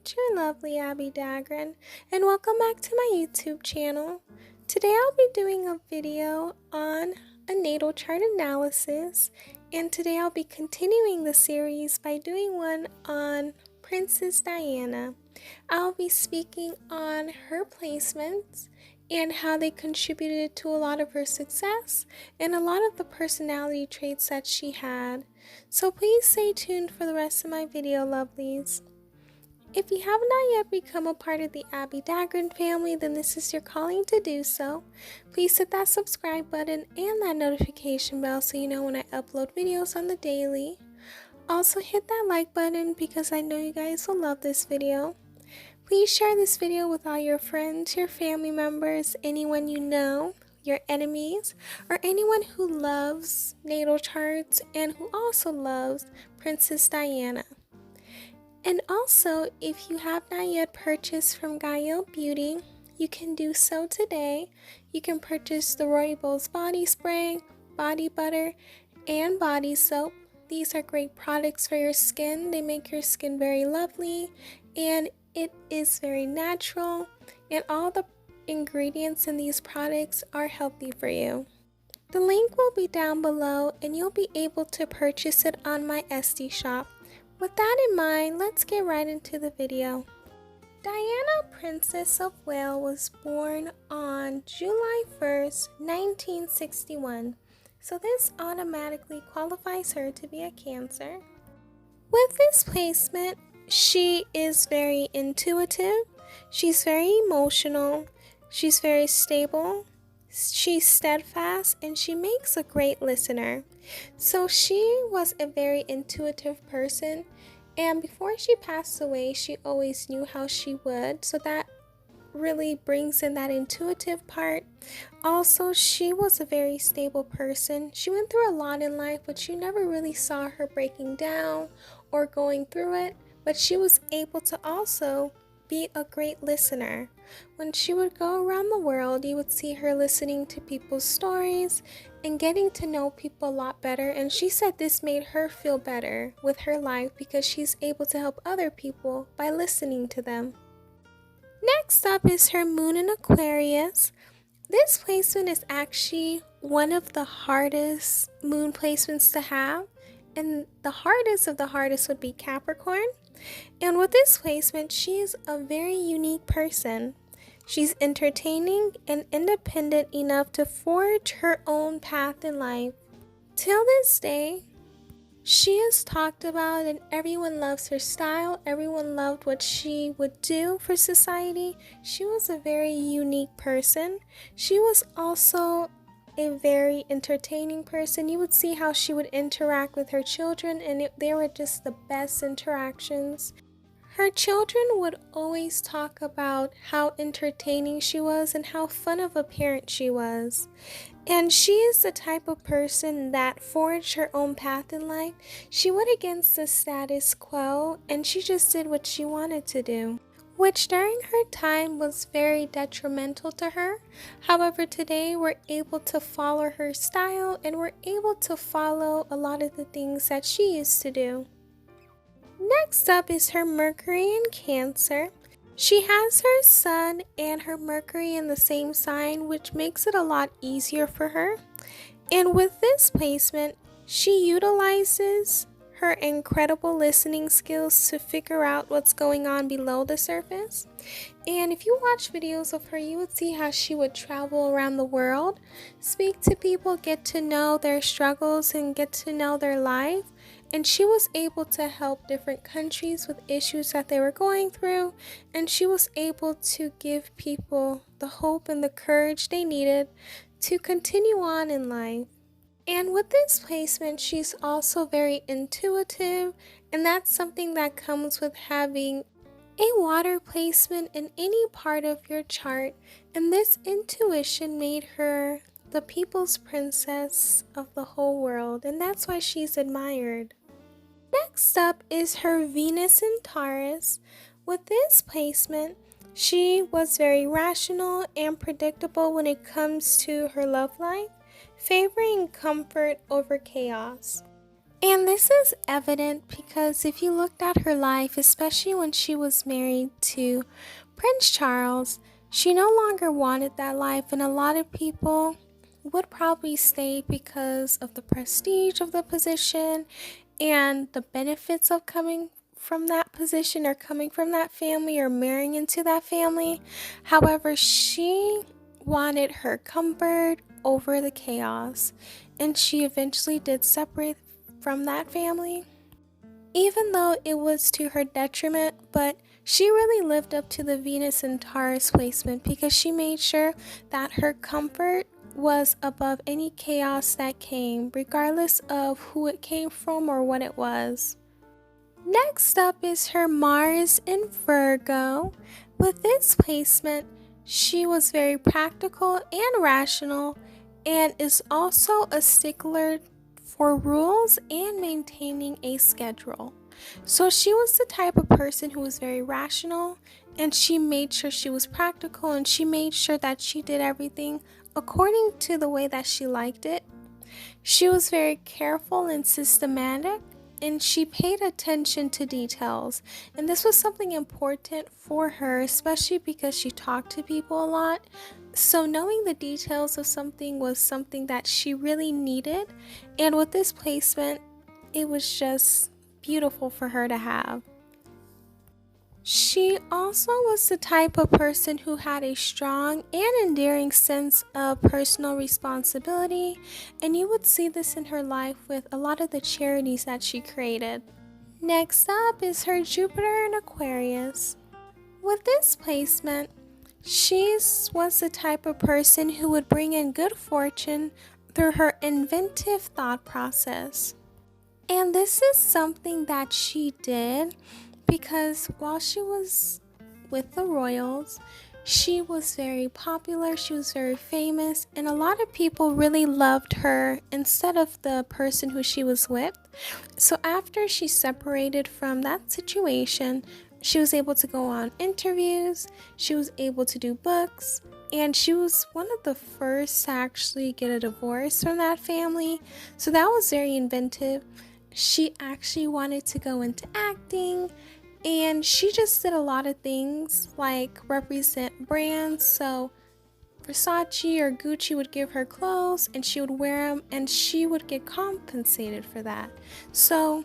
it's your lovely Abbie Dagrin, and welcome back to my YouTube channel. Today I'll be doing a video on a natal chart analysis, and today I'll be continuing the series by doing one on Princess Diana. I'll be speaking on her placements and how they contributed to a lot of her success and a lot of the personality traits that she had. So please stay tuned for the rest of my video, lovelies. If you have not yet become a part of the Abbie Dagrin family, then this is your calling to do so. Please hit that subscribe button and that notification bell so you know when I upload videos on the daily. Also hit that like button because I know you guys will love this video. Please share this video with all your friends, your family members, anyone you know, your enemies, or anyone who loves natal charts and who also loves Princess Diana. And also, if you have not yet purchased from Gaia Beauty, you can do so today. You can purchase the Rooibos body spray, body butter, and body soap. These are great products for your skin. They make your skin very lovely, and it is very natural, and all the ingredients in these products are healthy for you. The link will be down below, and you'll be able to purchase it on my Etsy shop. With that in mind, let's get right into the video. Diana, Princess of Wales, was born on July 1st, 1961. So this automatically qualifies her to be a Cancer. With this placement, she is very intuitive, she's very emotional, she's very stable, she's steadfast, and she makes a great listener. So she was a very intuitive person, and before she passed away, she always knew how she would, so that really brings in that intuitive part. Also, she was a very stable person. She went through a lot in life, but you never really saw her breaking down or going through it, but she was able to also be a great listener. When she would go around the world, you would see her listening to people's stories and getting to know people a lot better, and she said this made her feel better with her life because she's able to help other people by listening to them. Next up is her moon in Aquarius. This placement is actually one of the hardest moon placements to have, and the hardest of the hardest would be Capricorn. And with this placement, she is a very unique person. She's entertaining and independent enough to forge her own path in life. Till this day, she is talked about and everyone loves her style. Everyone loved what she would do for society. She was a very unique person. She was also a very entertaining person. You would see how she would interact with her children, and they were just the best interactions. Her children would always talk about how entertaining she was and how fun of a parent she was. And she is the type of person that forged her own path in life. She went against the status quo, and she just did what she wanted to do, which during her time was very detrimental to her. However, today we're able to follow her style, and we're able to follow a lot of the things that she used to do. Next up is her Mercury in Cancer. She has her Sun and her Mercury in the same sign, which makes it a lot easier for her. And with this placement, she utilizes her incredible listening skills to figure out what's going on below the surface. And if you watch videos of her, you would see how she would travel around the world, speak to people, get to know their struggles and get to know their life. And she was able to help different countries with issues that they were going through, and she was able to give people the hope and the courage they needed to continue on in life. And with this placement, she's also very intuitive, and that's something that comes with having a water placement in any part of your chart. And this intuition made her the people's princess of the whole world, and that's why she's admired. Next up is her Venus in Taurus. With this placement, she was very rational and predictable when it comes to her love life, favoring comfort over chaos. And this is evident because if you looked at her life, especially when she was married to Prince Charles, she no longer wanted that life, and a lot of people would probably stay because of the prestige of the position and the benefits of coming from that position or coming from that family or marrying into that family. However, she wanted her comfort over the chaos, and she eventually did separate from that family, even though it was to her detriment. But she really lived up to the Venus and Taurus placement because she made sure that her comfort was above any chaos that came, regardless of who it came from or what it was. Next up is her Mars in Virgo. With this placement, she was very practical and rational, and is also a stickler for rules and maintaining a schedule. So she was the type of person who was very rational, and she made sure she was practical, and she made sure that she did everything according to the way that she liked it. She was very careful and systematic, and she paid attention to details. And this was something important for her, especially because she talked to people a lot. So knowing the details of something was something that she really needed. And with this placement, it was just beautiful for her to have. She also was the type of person who had a strong and endearing sense of personal responsibility, and you would see this in her life with a lot of the charities that she created. Next up is her Jupiter in Aquarius. With this placement, she was the type of person who would bring in good fortune through her inventive thought process. And this is something that she did because while she was with the royals, she was very popular, she was very famous, and a lot of people really loved her instead of the person who she was with. So after she separated from that situation, she was able to go on interviews, she was able to do books, and she was one of the first to actually get a divorce from that family. So that was very inventive. She actually wanted to go into acting, and she just did a lot of things like represent brands. So Versace or Gucci would give her clothes and she would wear them, and she would get compensated for that. So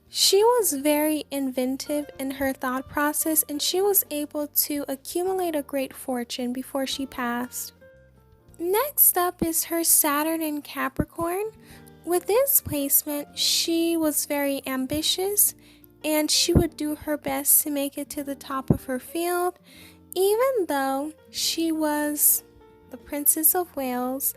she was very inventive in her thought process, and she was able to accumulate a great fortune before she passed. Next up is her Saturn in Capricorn. With this placement, she was very ambitious, and she would do her best to make it to the top of her field. Even though she was the Princess of Wales,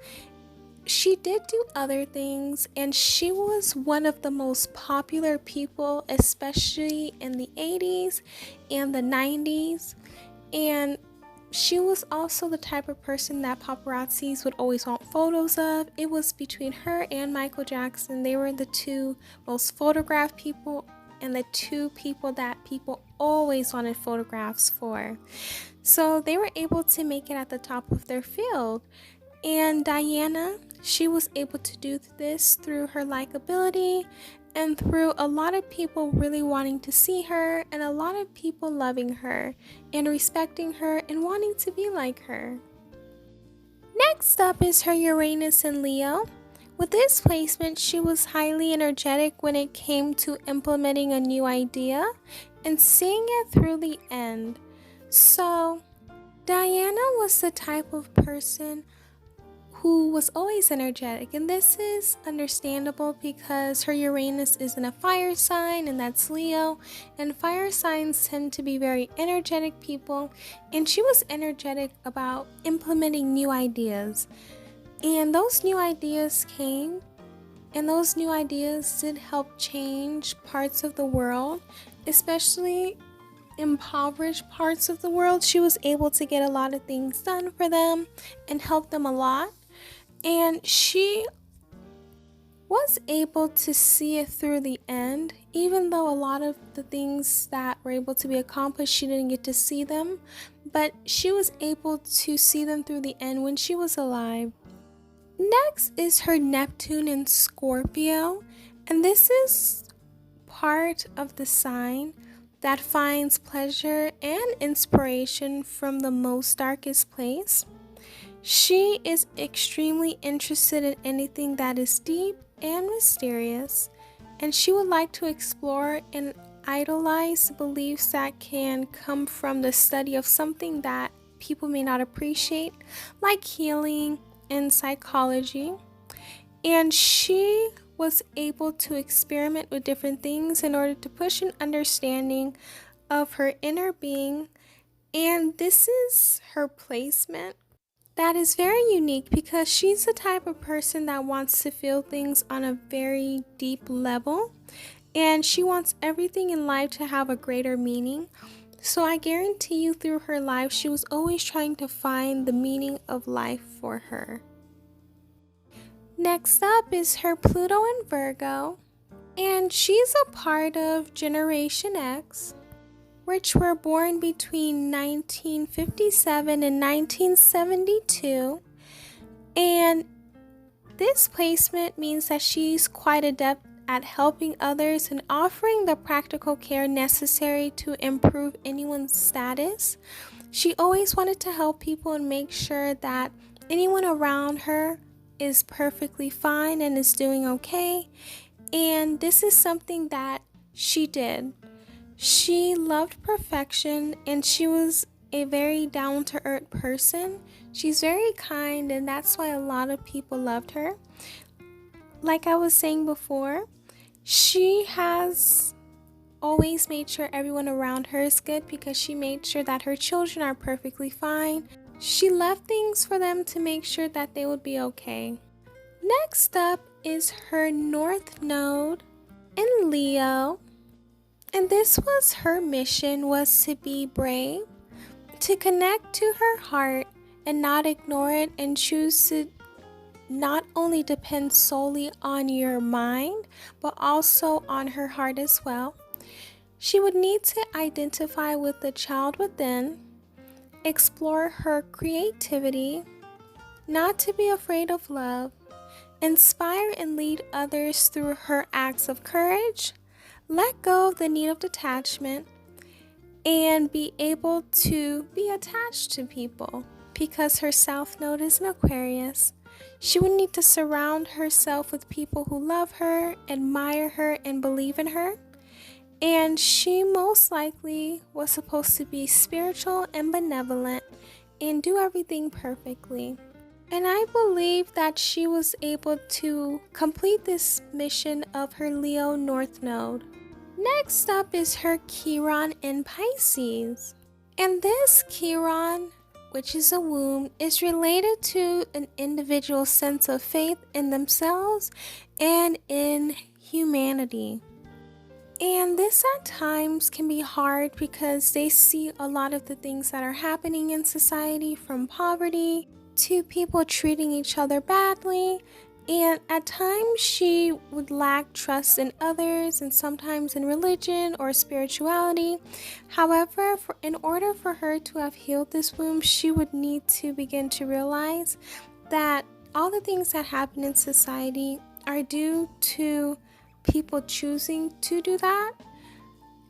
she did do other things, and she was one of the most popular people, especially in the 80s and the 90s. And she was also the type of person that paparazzis would always want photos of. It was between her and Michael Jackson. They were the two most photographed people and the two people that people always wanted photographs for. So they were able to make it at the top of their field. And Diana, she was able to do this through her likability and through a lot of people really wanting to see her, and a lot of people loving her and respecting her and wanting to be like her. Next up is her Uranus in Leo. With this placement, she was highly energetic when it came to implementing a new idea and seeing it through the end. So Diana was the type of person who was always energetic, and this is understandable because her Uranus is in a fire sign, and that's Leo, and fire signs tend to be very energetic people, and she was energetic about implementing new ideas. And those new ideas came, and those new ideas did help change parts of the world, especially impoverished parts of the world. She was able to get a lot of things done for them and help them a lot. And she was able to see it through the end, even though a lot of the things that were able to be accomplished, she didn't get to see them, but she was able to see them through the end when she was alive. Next is her Neptune in Scorpio, And this is part of the sign that finds pleasure and inspiration from the most darkest place. She is extremely interested in anything that is deep and mysterious, and she would like to explore and idolize beliefs that can come from the study of something that people may not appreciate, like healing and psychology. And she was able to experiment with different things in order to push an understanding of her inner being. And this is her placement. That is very unique because she's the type of person that wants to feel things on a very deep level, and she wants everything in life to have a greater meaning. So I guarantee you, through her life, she was always trying to find the meaning of life for her. Next up is her Pluto in Virgo, and she's a part of Generation X, which were born between 1957 and 1972. And this placement means that she's quite adept at helping others and offering the practical care necessary to improve anyone's status. She always wanted to help people and make sure that anyone around her is perfectly fine and is doing okay. And this is something that she did. She loved perfection, and she was a very down-to-earth person. She's very kind, and that's why a lot of people loved her. Like I was saying before, she has always made sure everyone around her is good because she made sure that her children are perfectly fine. She left things for them to make sure that they would be okay. Next up is her North Node in Leo. And this was her mission, was to be brave, to connect to her heart and not ignore it, and choose to not only depend solely on your mind, but also on her heart as well. She would need to identify with the child within, explore her creativity, not to be afraid of love, inspire and lead others through her acts of courage, let go of the need of detachment, and be able to be attached to people. Because her South Node is an Aquarius, she would need to surround herself with people who love her, admire her, and believe in her. And she most likely was supposed to be spiritual and benevolent and do everything perfectly. And I believe that she was able to complete this mission of her Leo North Node. Next up is her Chiron in Pisces. And this Chiron, which is a womb, is related to an individual's sense of faith in themselves and in humanity. And this at times can be hard because they see a lot of the things that are happening in society, from poverty to people treating each other badly. And at times she would lack trust in others and sometimes in religion or spirituality. However, in order for her to have healed this wound, she would need to begin to realize that all the things that happen in society are due to people choosing to do that.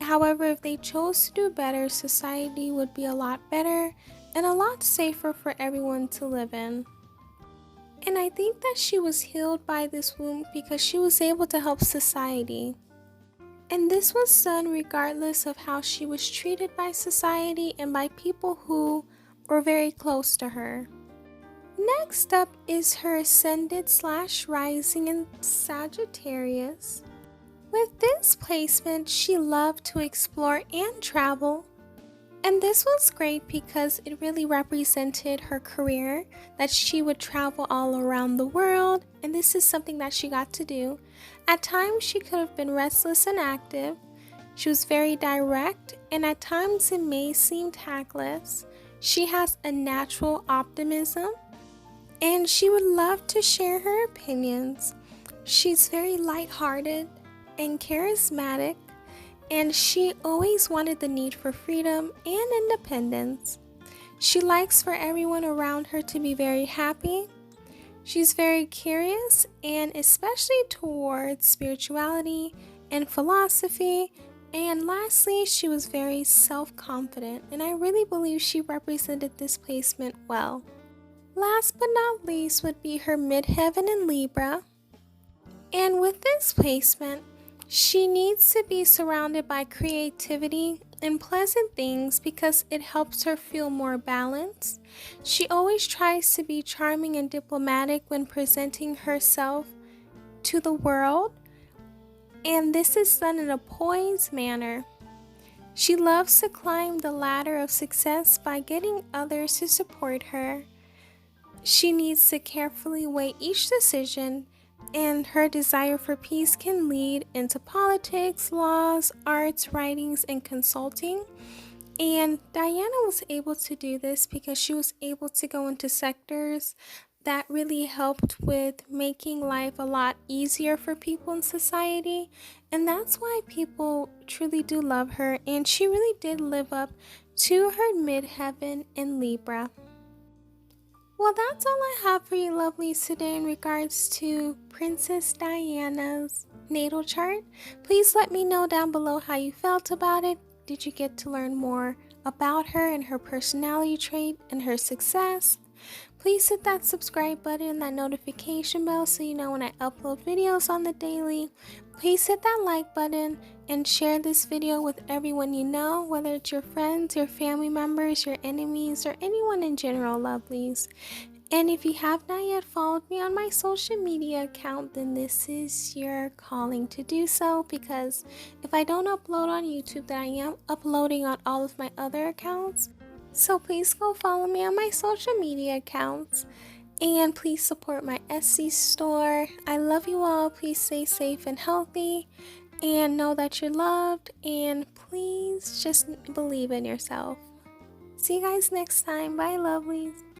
However, if they chose to do better, society would be a lot better and a lot safer for everyone to live in. And I think that she was healed by this wound because she was able to help society. And this was done regardless of how she was treated by society and by people who were very close to her. Next up is her ascended/rising in Sagittarius. With this placement, she loved to explore and travel. And this was great because it really represented her career, that she would travel all around the world, and this is something that she got to do. At times she could have been restless and active. She was very direct, and at times it may seem tactless. She has a natural optimism, and she would love to share her opinions. She's very lighthearted and charismatic, and she always wanted the need for freedom and independence. She likes for everyone around her to be very happy. She's very curious, and especially towards spirituality and philosophy. And lastly, she was very self-confident, and I really believe she represented this placement well. Last but not least would be her midheaven in Libra. And with this placement, she needs to be surrounded by creativity and pleasant things because it helps her feel more balanced. She always tries to be charming and diplomatic when presenting herself to the world, and this is done in a poised manner. She loves to climb the ladder of success by getting others to support her. She needs to carefully weigh each decision, and her desire for peace can lead into politics, laws, arts, writings, and consulting. And Diana was able to do this because she was able to go into sectors that really helped with making life a lot easier for people in society. And that's why people truly do love her, and she really did live up to her midheaven in Libra. Well, that's all I have for you lovelies today in regards to Princess Diana's natal chart. Please let me know down below how you felt about it. Did you get to learn more about her and her personality trait and her success? Please hit that subscribe button and that notification bell so you know when I upload videos on the daily. Please hit that like button and share this video with everyone you know, whether it's your friends, your family members, your enemies, or anyone in general, lovelies. And if you have not yet followed me on my social media account, then this is your calling to do so, because if I don't upload on YouTube, then I am uploading on all of my other accounts. So please go follow me on my social media accounts, and please support my Etsy store. I love you all. Please stay safe and healthy, and know that you're loved, and please just believe in yourself. See you guys next time. Bye, lovelies.